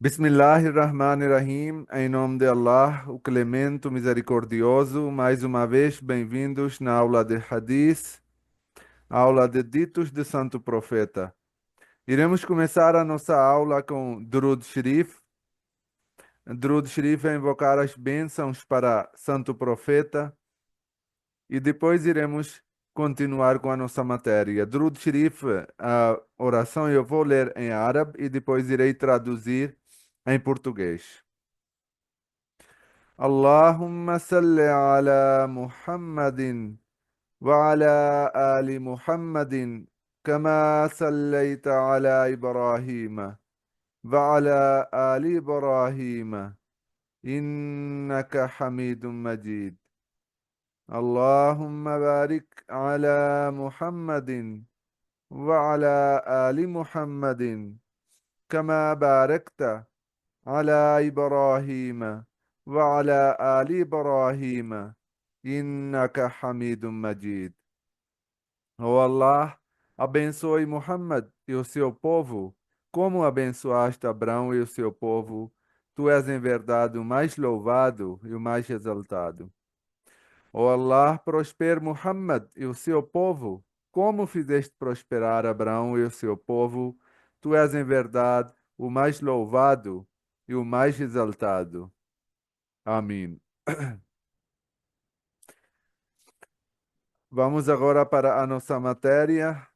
Bismillahirrahmanirrahim, em nome de Allah, o Clemente, o Misericordioso. Mais uma vez, bem-vindos na aula de Hadith, aula de ditos de Santo Profeta. Iremos começar a nossa aula com Durud Sharif. Durud Sharif é invocar as bênçãos para Santo Profeta e depois iremos continuar com a nossa matéria. Durud Sharif, a oração eu vou ler em árabe e depois irei traduzir em português. اللهم صل على محمد وعلى آل محمد كما صليت على إبراهيم وعلى آل إبراهيم إنك حميد مجيد. اللهم بارك على محمد وعلى آل محمد كما باركت على إبراهيم وعلى آل إبراهيم إنك حميد مجيد. Ó Allah, abençoe Muhammad e o seu povo, como abençoaste Abraão e o seu povo. Tu és em verdade o mais louvado e o mais exaltado. Ó Allah, prospere Muhammad e o seu povo, como fizeste prosperar Abraão e o seu povo. Tu és em verdade o mais louvado e o mais exaltado. Amém. Vamos agora para a nossa matéria.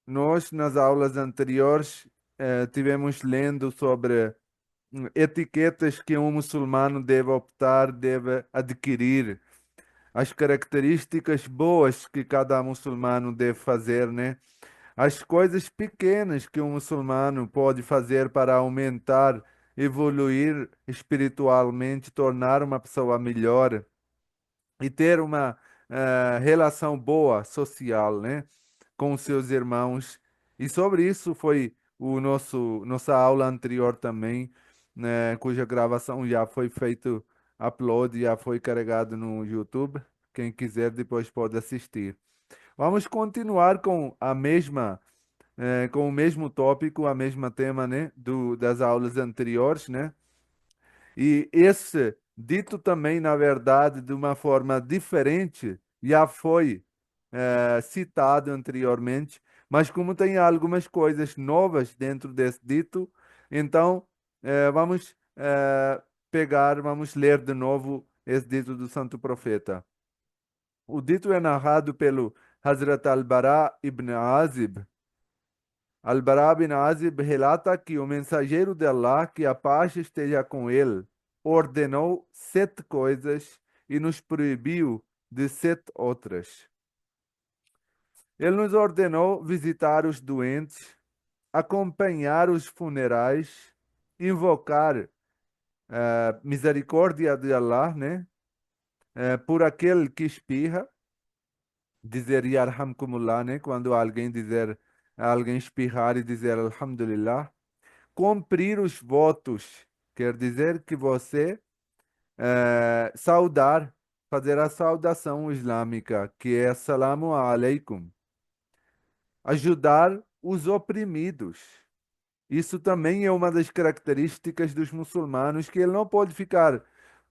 Nós, nas aulas anteriores, tivemos lendo sobre etiquetas que um muçulmano deve optar, deve adquirir, as características boas que cada muçulmano deve fazer, né? As coisas pequenas que um muçulmano pode fazer para aumentar, evoluir espiritualmente, tornar uma pessoa melhor e ter uma relação boa social, né, com os seus irmãos. E sobre isso foi o nossa aula anterior também, né, cuja gravação já foi feito upload, já foi carregado no YouTube. Quem quiser depois pode assistir. Vamos continuar com a mesma com o mesmo tópico, a mesma tema, né, das aulas anteriores, né? E esse, dito também, na verdade, de uma forma diferente, já foi citado anteriormente, mas como tem algumas coisas novas dentro desse dito, então vamos vamos ler de novo esse dito do Santo Profeta. O dito é narrado pelo Hazrat Al-Bara ibn Azib. Al-Bara bin Azib relata que o mensageiro de Allah, que a paz esteja com ele, ordenou 7 coisas e nos proibiu de 7 outras. Ele nos ordenou visitar os doentes, acompanhar os funerais, invocar a misericórdia de Allah, né? Por aquele que espirra, dizer Yarhamkumullah, né? Quando alguém espirrar e dizer Alhamdulillah. Cumprir os votos quer dizer que você saudar, fazer a saudação islâmica, que é Assalamu alaikum. Ajudar os oprimidos. Isso também é uma das características dos muçulmanos, que ele não pode ficar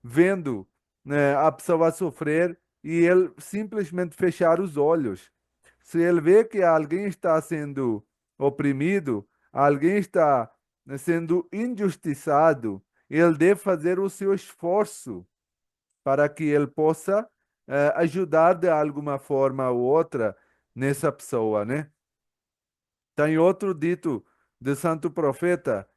vendo, né, a pessoa sofrer e ele simplesmente fechar os olhos. Se ele vê que alguém está sendo oprimido, alguém está, né, sendo injustiçado, ele deve fazer o seu esforço para que ele possa ajudar de alguma forma ou outra nessa pessoa, né? Tem outro dito de Santo Profeta,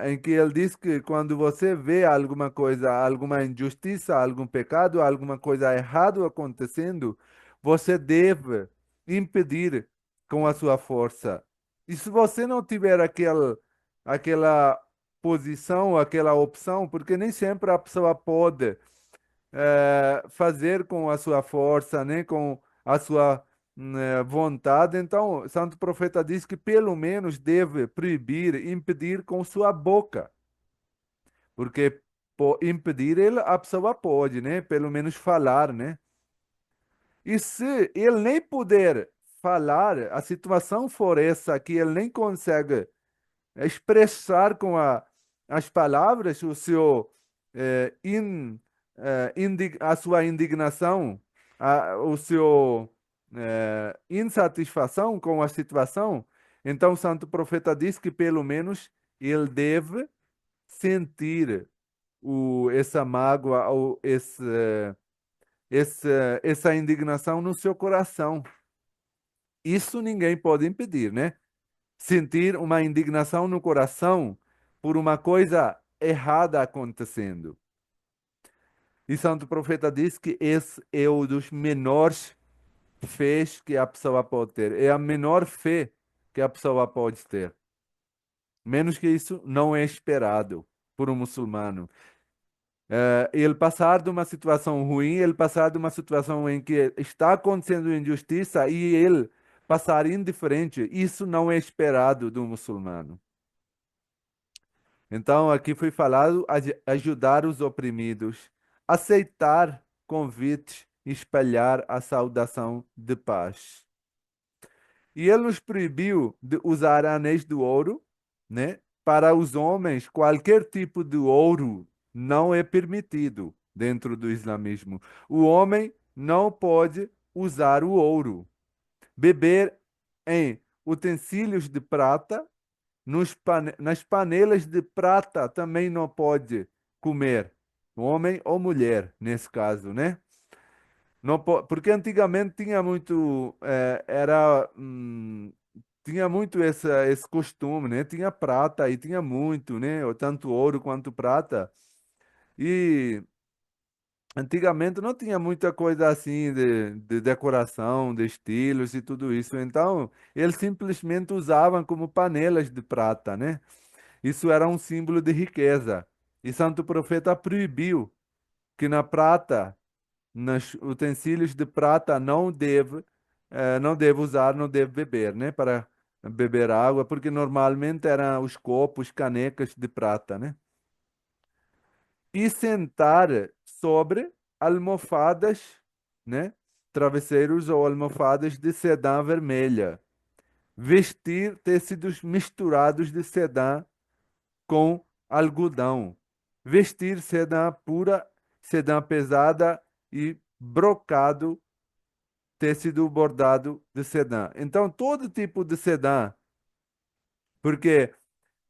em que ele diz que quando você vê alguma coisa, alguma injustiça, algum pecado, alguma coisa errada acontecendo, você deve impedir com a sua força. E se você não tiver aquela posição, aquela opção, porque nem sempre a pessoa pode fazer com a sua força, né, com a sua vontade. Então, o Santo Profeta diz que pelo menos deve proibir, impedir com sua boca, porque impedir a pessoa pode, né, pelo menos falar, né? E se ele nem puder falar, a situação for essa que ele nem consegue expressar com as palavras, o seu, a sua indignação, o seu insatisfação com a situação, então o santo profeta diz que pelo menos ele deve sentir essa mágoa ou essa indignação no seu coração. Isso ninguém pode impedir, né? Sentir uma indignação no coração por uma coisa errada acontecendo. E Santo Profeta diz que esse é um dos menores fés que a pessoa pode ter. É a menor fé que a pessoa pode ter. Menos que isso não é esperado por um muçulmano. Ele passar de uma situação ruim, ele passar de uma situação em que está acontecendo injustiça e ele passar indiferente, isso não é esperado do muçulmano. Então, aqui foi falado ajudar os oprimidos, aceitar convites, espalhar a saudação de paz. E ele nos proibiu de usar anéis de ouro, né? Para os homens, qualquer tipo de ouro não é permitido dentro do islamismo. O homem não pode usar o ouro. Beber em utensílios de prata, nas panelas de prata também não pode comer. Homem ou mulher, nesse caso, né? Não porque antigamente tinha muito, tinha muito esse costume, né? Tinha prata e tinha muito, né? Tanto ouro quanto prata. E antigamente não tinha muita coisa assim de decoração, de estilos e tudo isso. Então, eles simplesmente usavam como panelas de prata, né? Isso era um símbolo de riqueza. E Santo Profeta proibiu que na prata, nos utensílios de prata, não deve usar, não deve beber, né? Para beber água, porque normalmente eram os copos, canecas de prata, né? E sentar sobre almofadas, né? Travesseiros ou almofadas de sedã vermelha. Vestir tecidos misturados de sedã com algodão. Vestir sedã pura, sedã pesada e brocado, tecido bordado de sedã. Então, todo tipo de sedã, porque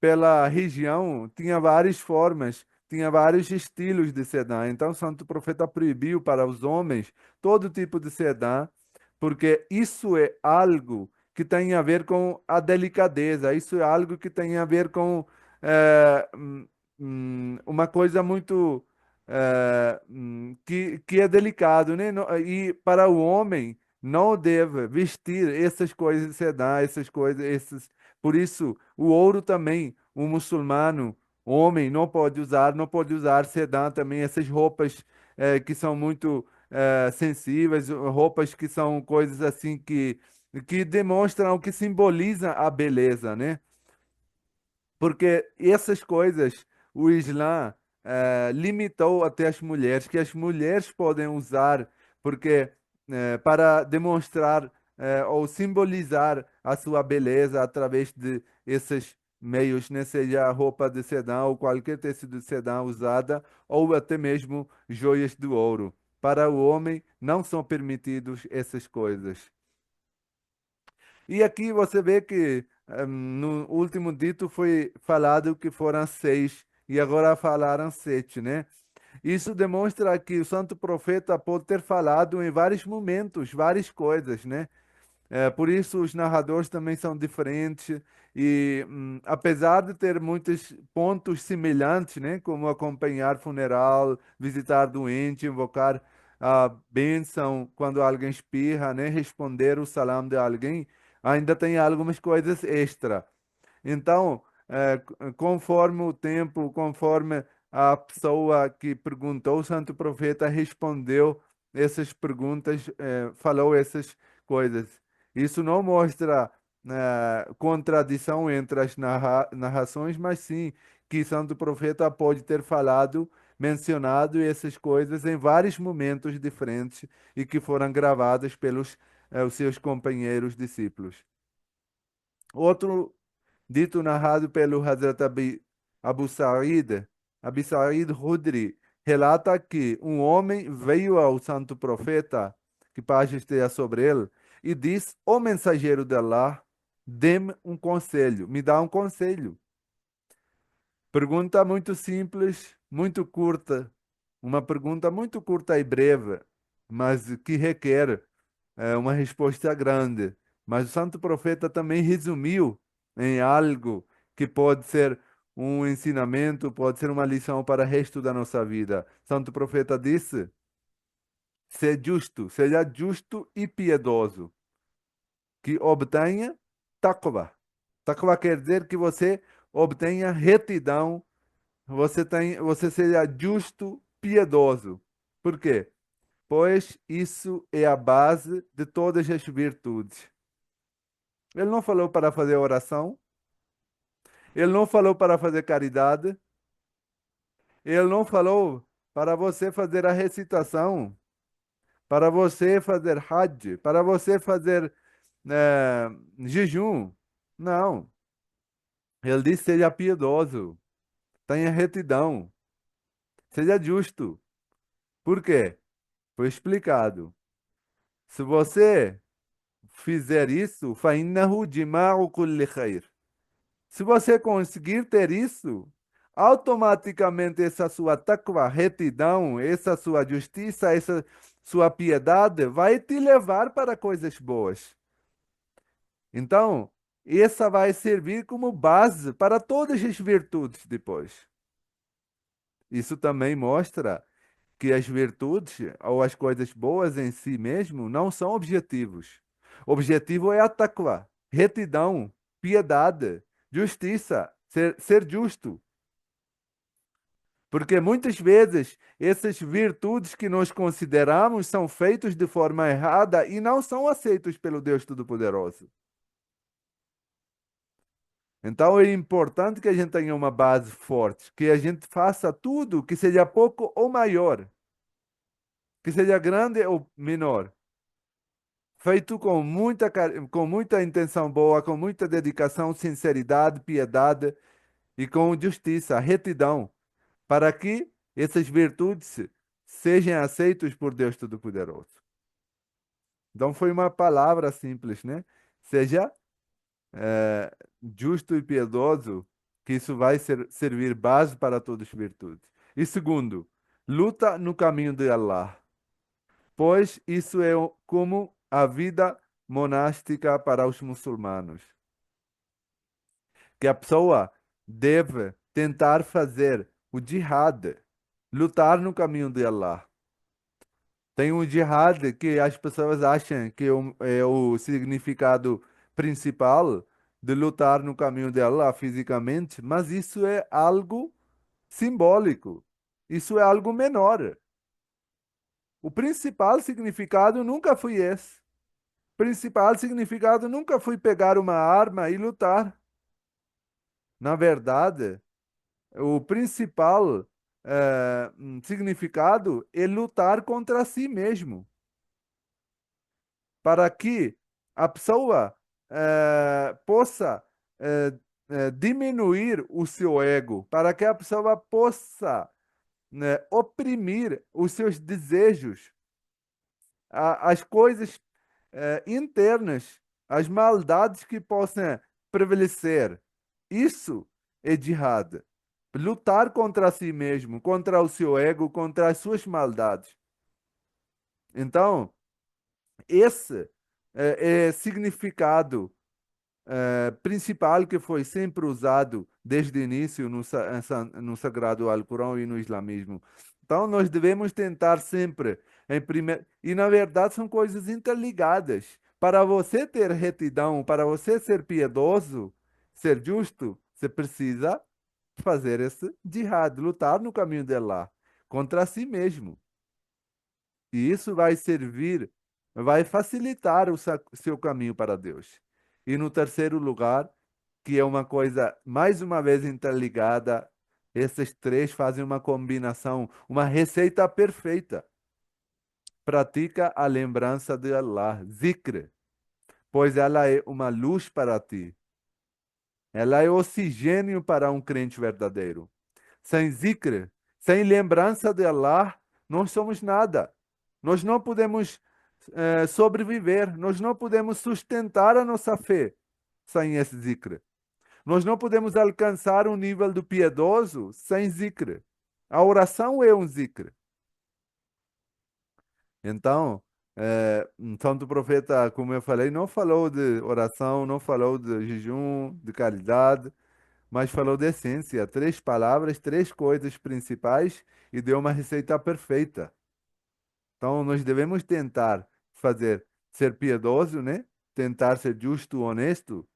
pela região tinha várias formas, tinha vários estilos de sedã. Então, o Santo Profeta proibiu para os homens todo tipo de sedã, porque isso é algo que tem a ver com a delicadeza, isso é algo que tem a ver com uma coisa muito que é delicado, né? E para o homem não deve vestir essas coisas de sedã, essas coisas, esses. Por isso, o ouro também, o muçulmano, homem, não pode usar, não pode usar sedã também, essas roupas que são muito sensíveis, roupas que são coisas assim que demonstram, que simbolizam a beleza, né? Porque essas coisas o Islã limitou até as mulheres, que as mulheres podem usar, porque para demonstrar ou simbolizar a sua beleza através de esses meios, né? Seja a roupa de sedã ou qualquer tecido de sedã usada, ou até mesmo joias de ouro. Para o homem não são permitidos essas coisas. E aqui você vê que no último dito foi falado que foram seis e agora falaram sete, né? Isso demonstra que o santo profeta pode ter falado em vários momentos, várias coisas, né? Por isso os narradores também são diferentes e apesar de ter muitos pontos semelhantes, né, como acompanhar funeral, visitar doente, invocar a bênção quando alguém espirra, né, responder o salam de alguém, ainda tem algumas coisas extra. Então, conforme o tempo, conforme a pessoa que perguntou, o santo profeta respondeu essas perguntas, falou essas coisas. Isso não mostra contradição entre as narrações, mas sim que santo profeta pode ter falado, mencionado essas coisas em vários momentos diferentes e que foram gravadas pelos os seus companheiros discípulos. Outro dito narrado pelo Hazrat Abu Sa'id, Abu Sa'id Khudri, relata que um homem veio ao santo profeta, que paz esteja sobre ele, e disse: Ó mensageiro de Allah, dê-me um conselho, me dá um conselho. Pergunta muito simples, muito curta, uma pergunta muito curta e breve, mas que requer uma resposta grande. Mas o santo profeta também resumiu em algo que pode ser um ensinamento, pode ser uma lição para o resto da nossa vida. O santo profeta disse: seja justo e piedoso, que obtenha taqwa. Taqwa quer dizer que você obtenha retidão, você seja justo, piedoso. Por quê? Pois isso é a base de todas as virtudes. Ele não falou para fazer oração, ele não falou para fazer caridade, ele não falou para você fazer a recitação, para você fazer hajj, para você fazer jejum. Não. Ele disse: seja piedoso, tenha retidão, seja justo. Por quê? Foi explicado. Se você fizer isso, فَإِنَّهُ جِمَاعُ كُلِّ خَيْرٍ. Se você conseguir ter isso, automaticamente essa sua taqwa, retidão, essa sua justiça, essa sua piedade vai te levar para coisas boas. Então, essa vai servir como base para todas as virtudes depois. Isso também mostra que as virtudes ou as coisas boas em si mesmo não são objetivos. O objetivo é a taqwa, retidão, piedade, justiça, ser justo. Porque muitas vezes essas virtudes que nós consideramos são feitas de forma errada e não são aceitos pelo Deus Todo-Poderoso. Então é importante que a gente tenha uma base forte, que a gente faça tudo, que seja pouco ou maior, que seja grande ou menor, feito com muita intenção boa, com muita dedicação, sinceridade, piedade e com justiça, retidão, para que essas virtudes sejam aceitas por Deus Todo-Poderoso. Então foi uma palavra simples, né? Seja justo e piedoso, que isso vai servir base para todas as virtudes. E segundo, luta no caminho de Allah, pois isso é como a vida monástica para os muçulmanos, que a pessoa deve tentar fazer o jihad, lutar no caminho de Allah. Tem um jihad que as pessoas acham que é o significado principal de lutar no caminho de Allah fisicamente, mas isso é algo simbólico. Isso é algo menor. O principal significado nunca foi esse. O principal significado nunca foi pegar uma arma e lutar. Na verdade, o principal significado é lutar contra si mesmo, para que a pessoa possa diminuir o seu ego, para que a pessoa possa, né, oprimir os seus desejos, as coisas internas, as maldades que possam prevalecer. Isso é jihad. Lutar contra si mesmo, contra o seu ego, contra as suas maldades. Então, esse é significado principal que foi sempre usado desde o início no Sagrado Alcorão e no islamismo. Então, nós devemos tentar sempre, em primeiro, e na verdade são coisas interligadas. Para você ter retidão, para você ser piedoso, ser justo, você precisa fazer esse jihad, lutar no caminho de Allah, contra si mesmo. E isso vai servir, vai facilitar o seu caminho para Deus. E no terceiro lugar, que é uma coisa mais uma vez interligada, esses três fazem uma combinação, uma receita perfeita. Pratica a lembrança de Allah, zikr, pois ela é uma luz para ti. Ela é oxigênio para um crente verdadeiro. Sem zikr, sem lembrança de Allah, nós somos nada. Nós não podemos sobreviver, nós não podemos sustentar a nossa fé sem esse zikr. Nós não podemos alcançar o nível do piedoso sem zikr. A oração é um zikr. Então, um santo profeta, como eu falei, não falou de oração, não falou de jejum, de caridade, mas falou de essência. Três palavras, três coisas principais e deu uma receita perfeita. Então, nós devemos tentar fazer, ser piedoso, né? Tentar ser justo, honesto.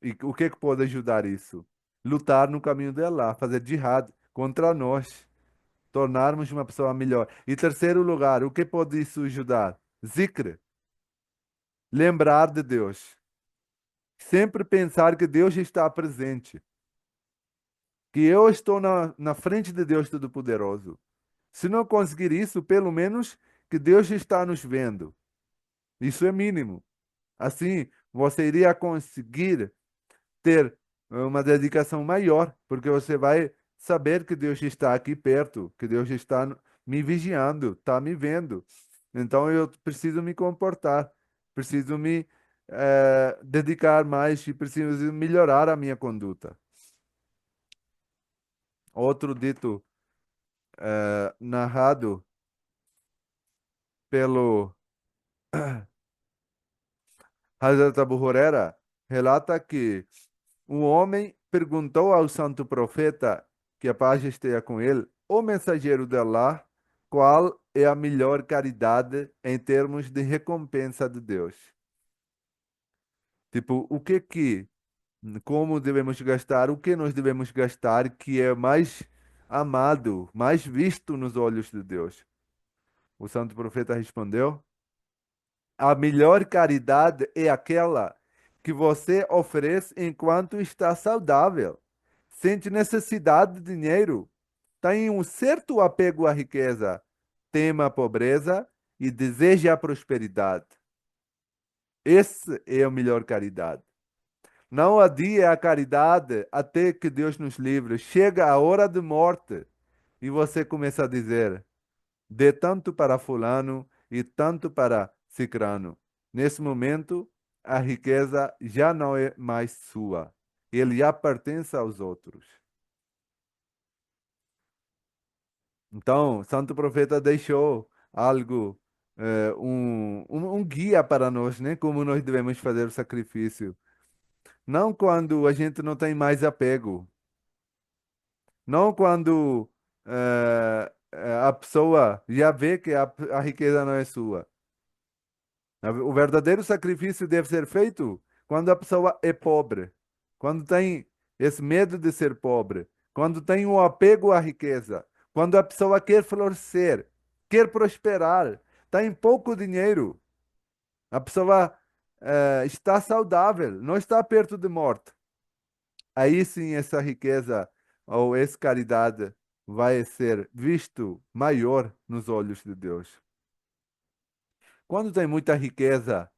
E o que que pode ajudar isso? Lutar no caminho de Allah, fazer jihad contra nós, tornarmos uma pessoa melhor. E terceiro lugar, o que pode isso ajudar? Zikr, lembrar de Deus. Sempre pensar que Deus está presente, que eu estou na frente de Deus Todo-Poderoso. Se não conseguir isso, pelo menos que Deus está nos vendo. Isso é mínimo. Assim, você iria conseguir ter uma dedicação maior, porque você vai saber que Deus está aqui perto, que Deus está me vigiando, está me vendo. Então eu preciso me comportar, preciso me dedicar mais e preciso melhorar a minha conduta. Outro dito narrado pelo Hazrat Abu Huraira relata que um homem perguntou ao santo profeta, que a paz esteja com ele, o mensageiro de Allah, qual é a melhor caridade em termos de recompensa de Deus? Tipo, como devemos gastar, o que nós devemos gastar que é mais amado, mais visto nos olhos de Deus? O santo profeta respondeu: a melhor caridade é aquela que você oferece enquanto está saudável, sente necessidade de dinheiro, tem um certo apego à riqueza, teme a pobreza e deseja a prosperidade. Esse é a melhor caridade. Não adie a caridade até que Deus nos livre. Chega a hora de morte e você começa a dizer: dê tanto para fulano e tanto para cicrano. Nesse momento, a riqueza já não é mais sua. Ele já pertence aos outros. Então, Santo Profeta deixou algo, um guia para nós, né? Como nós devemos fazer o sacrifício. Não quando a gente não tem mais apego. Não quando a pessoa já vê que a riqueza não é sua. O verdadeiro sacrifício deve ser feito quando a pessoa é pobre, quando tem esse medo de ser pobre, quando tem um apego à riqueza, quando a pessoa quer florescer, quer prosperar, tem pouco dinheiro, a pessoa está saudável, não está perto de morte. Aí sim essa riqueza ou essa caridade vai ser visto maior nos olhos de Deus. Quando tem muita riqueza,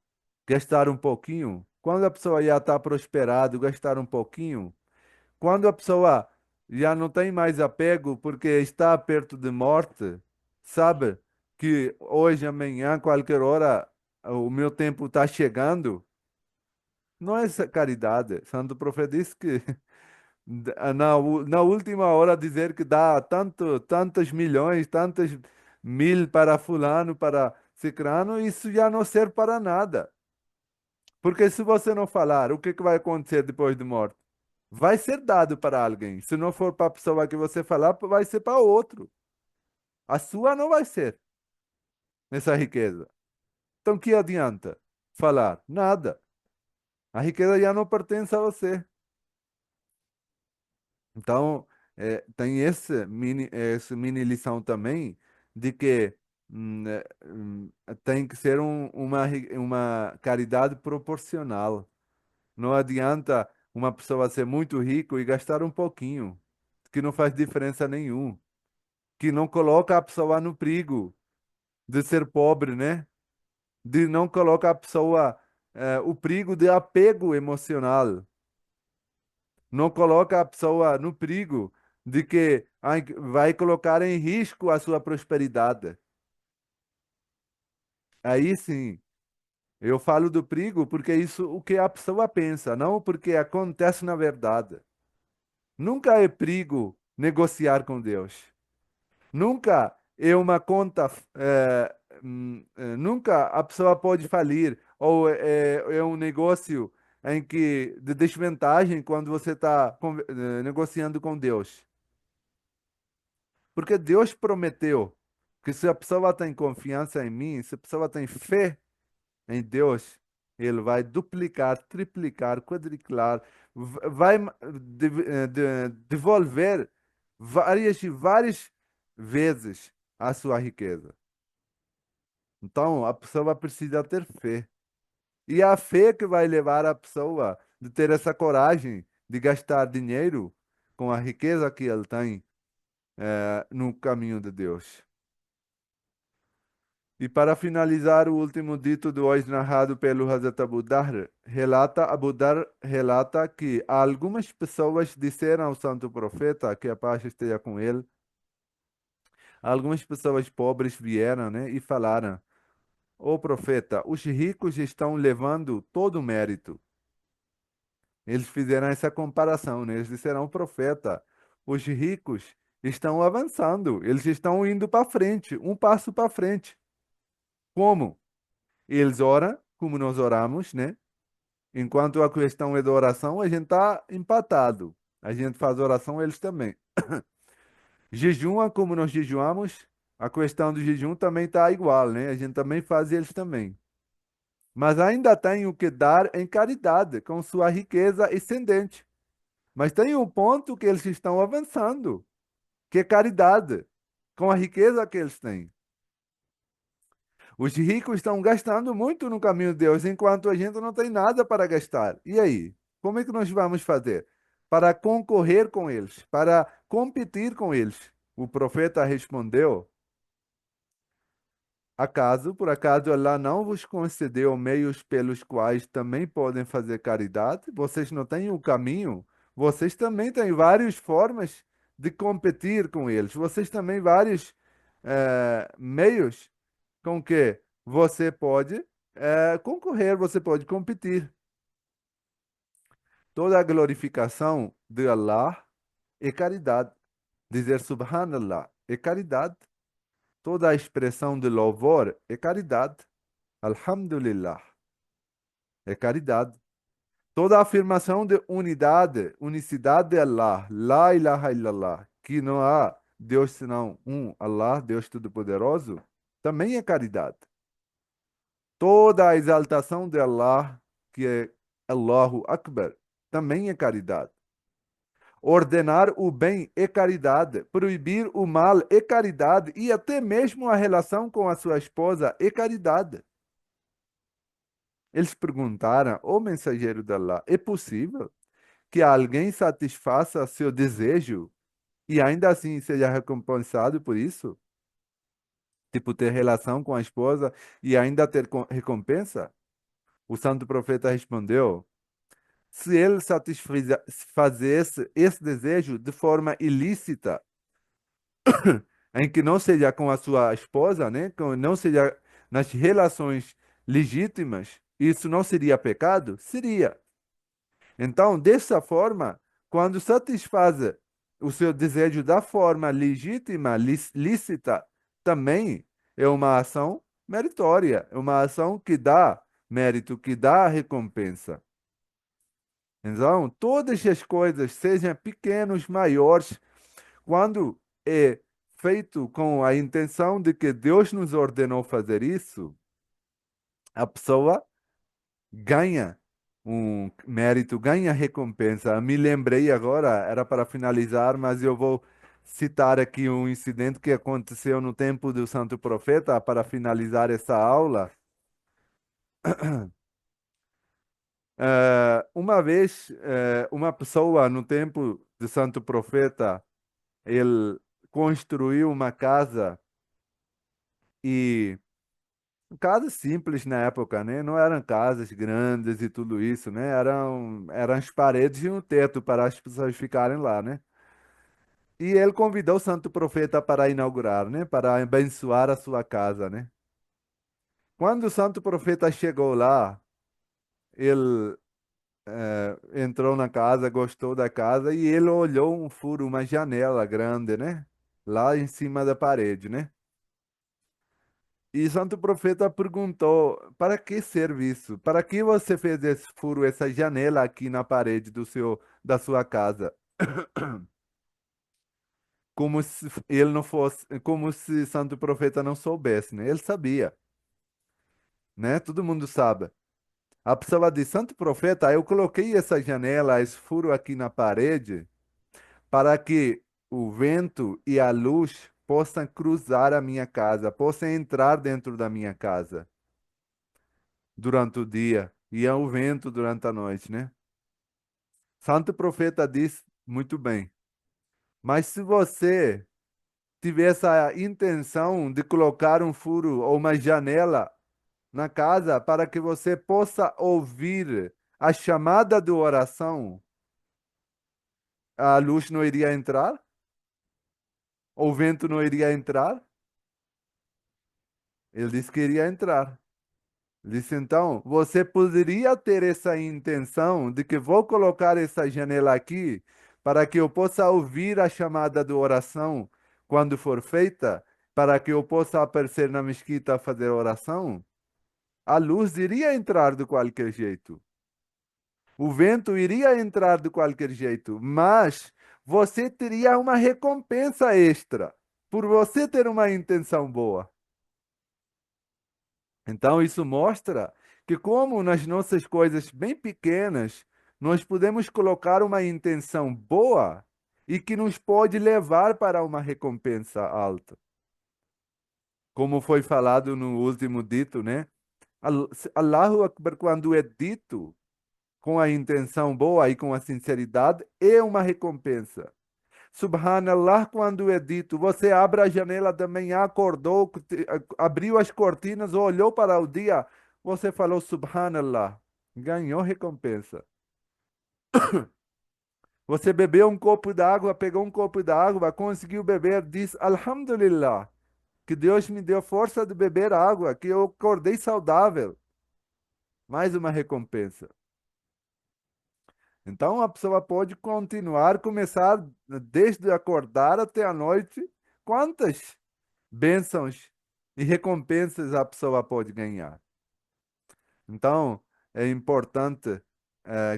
gastar um pouquinho. Quando a pessoa já está prosperado, gastar um pouquinho. Quando a pessoa já não tem mais apego porque está perto de morte, sabe que hoje, amanhã, qualquer hora, o meu tempo está chegando. Não é essa caridade. Santo Profeta disse que na última hora dizer que dá tantos milhões, tantos mil para fulano, para cicrano, isso já não serve para nada. Porque se você não falar, o que que vai acontecer depois de morto? Vai ser dado para alguém. Se não for para a pessoa que você falar, vai ser para outro. A sua não vai ser nessa riqueza. Então, que adianta falar? Nada. A riqueza já não pertence a você. Então, tem essa mini lição também de que tem que ser uma caridade proporcional. Não adianta uma pessoa ser muito rico e gastar um pouquinho, que não faz diferença nenhum, que não coloca a pessoa no perigo de ser pobre, né? De não coloca a pessoa o perigo de apego emocional. não coloca a pessoa no perigo de que vai colocar em risco a sua prosperidade. Aí sim, eu falo do perigo porque é isso o que a pessoa pensa, não porque acontece na verdade. Nunca é perigo negociar com Deus. Nunca é uma conta, nunca a pessoa pode falir, ou é um negócio em que de desvantagem quando você está negociando com Deus. Porque Deus prometeu que se a pessoa tem confiança em mim, se a pessoa tem fé em Deus, ele vai duplicar, triplicar, quadriplicar, vai devolver várias e várias vezes a sua riqueza. Então, a pessoa precisa ter fé. E é a fé que vai levar a pessoa de ter essa coragem de gastar dinheiro com a riqueza que ele tem, no caminho de Deus. E para finalizar, o último dito de hoje narrado pelo Hazrat Abu Dar relata que algumas pessoas disseram ao santo profeta, que a paz esteja com ele, algumas pessoas pobres vieram, né, e falaram: Ô profeta, os ricos estão levando todo o mérito. Eles fizeram essa comparação, né? Eles disseram: profeta, os ricos estão avançando, eles estão indo para frente, um passo para frente. Como? Eles oram, como nós oramos, né? Enquanto a questão é da oração, a gente está empatado. A gente faz oração, eles também. Jejuma, como nós jejuamos, a questão do jejum também está igual, né? A gente também faz e eles também. Mas ainda tem o que dar em caridade, com sua riqueza excedente. Mas tem um ponto que eles estão avançando, que é caridade, com a riqueza que eles têm. Os ricos estão gastando muito no caminho de Deus, enquanto a gente não tem nada para gastar. E aí? Como é que nós vamos fazer para concorrer com eles, para competir com eles? O profeta respondeu: Acaso, por acaso, Allah não vos concedeu meios pelos quais também podem fazer caridade? Vocês não têm o caminho? Vocês também têm várias formas de competir com eles. Vocês também vários meios com que você pode concorrer, você pode competir. Toda a glorificação de Allah é caridade. Dizer Subhanallah é caridade. Toda a expressão de louvor é caridade. Alhamdulillah é caridade. Toda a afirmação de unidade, unicidade de Allah, La ilaha illallah, que não há Deus senão um, Allah, Deus Todo-Poderoso, também é caridade. Toda a exaltação de Allah, que é Allahu Akbar, também é caridade. Ordenar o bem é caridade, proibir o mal é caridade e até mesmo a relação com a sua esposa é caridade. Eles perguntaram, ô mensageiro de Allah, é possível que alguém satisfaça seu desejo e ainda assim seja recompensado por isso? Tipo, ter relação com a esposa e ainda ter recompensa? O santo profeta respondeu: se ele satisfazesse esse desejo de forma ilícita, em que não seja com a sua esposa, né? Não seja nas relações legítimas, isso não seria pecado? Seria. Então, dessa forma, quando satisfaz o seu desejo da forma legítima, lícita, também é uma ação meritória, é uma ação que dá mérito, que dá recompensa. Então, todas as coisas, sejam pequenos, maiores, quando é feito com a intenção de que Deus nos ordenou fazer isso, a pessoa ganha um mérito, ganha recompensa. Me lembrei agora, era para finalizar, mas eu vou citar aqui um incidente que aconteceu no tempo do Santo Profeta para finalizar essa aula. Uma vez, uma pessoa no tempo do Santo Profeta, ele construiu uma casa e casas simples na época, né? Não eram casas grandes e tudo isso, né? Eram as paredes e um teto para as pessoas ficarem lá, né? E ele convidou o santo profeta para inaugurar, né? Para abençoar a sua casa, né? Quando o santo profeta chegou lá, ele entrou na casa, gostou da casa e ele olhou um furo, uma janela grande, né? Lá em cima da parede, né? E o santo profeta perguntou: para que serve isso? Para que você fez esse furo, essa janela aqui na parede da sua casa? Como se ele não fosse, como se santo profeta não soubesse, né? Ele sabia, né? Todo mundo sabe. A pessoa diz: santo profeta, eu coloquei essa janela, esse furo aqui na parede, para que o vento e a luz possam cruzar a minha casa, possam entrar dentro da minha casa durante o dia e o vento durante a noite, né? Santo profeta diz muito bem. Mas se você tiver essa intenção de colocar um furo ou uma janela na casa para que você possa ouvir a chamada de oração, a luz não iria entrar? O vento não iria entrar? Ele disse que iria entrar. Ele disse então, você poderia ter essa intenção de que vou colocar essa janela aqui para que eu possa ouvir a chamada de oração quando for feita, para que eu possa aparecer na mesquita a fazer oração? A luz iria entrar de qualquer jeito. O vento iria entrar de qualquer jeito, mas você teria uma recompensa extra por você ter uma intenção boa. Então, isso mostra que, como nas nossas coisas bem pequenas, nós podemos colocar uma intenção boa e que nos pode levar para uma recompensa alta. Como foi falado no último dito, né? Allahu Akbar, quando é dito com a intenção boa e com a sinceridade, é uma recompensa. Subhanallah, quando é dito, você abre a janela da manhã, acordou, abriu as cortinas, olhou para o dia, você falou Subhanallah, ganhou recompensa. Você bebeu um copo d'água, pegou um copo d'água, conseguiu beber, diz Alhamdulillah, que Deus me deu força de beber água, que eu acordei saudável. Mais uma recompensa. Então a pessoa pode continuar, começar desde acordar até a noite. Quantas bênçãos e recompensas a pessoa pode ganhar? Então é importante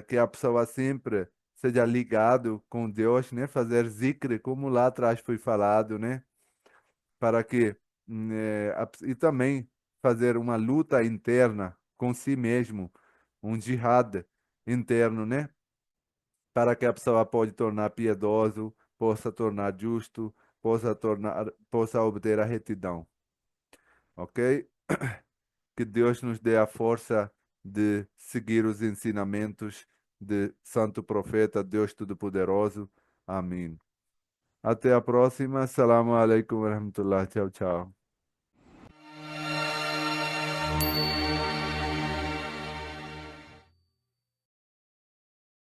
que a pessoa sempre seja ligado com Deus, né? Fazer zikr, como lá atrás foi falado, né? Para que e também fazer uma luta interna com si mesmo, um jihad interno, né? Para que a pessoa pode tornar piedoso, possa tornar justo, possa obter a retidão, ok? Que Deus nos dê a força de seguir os ensinamentos de Santo Profeta, Deus Todo-Poderoso. Amém. Até a próxima. Assalamu alaikum wa rahmatullah. Tchau, tchau.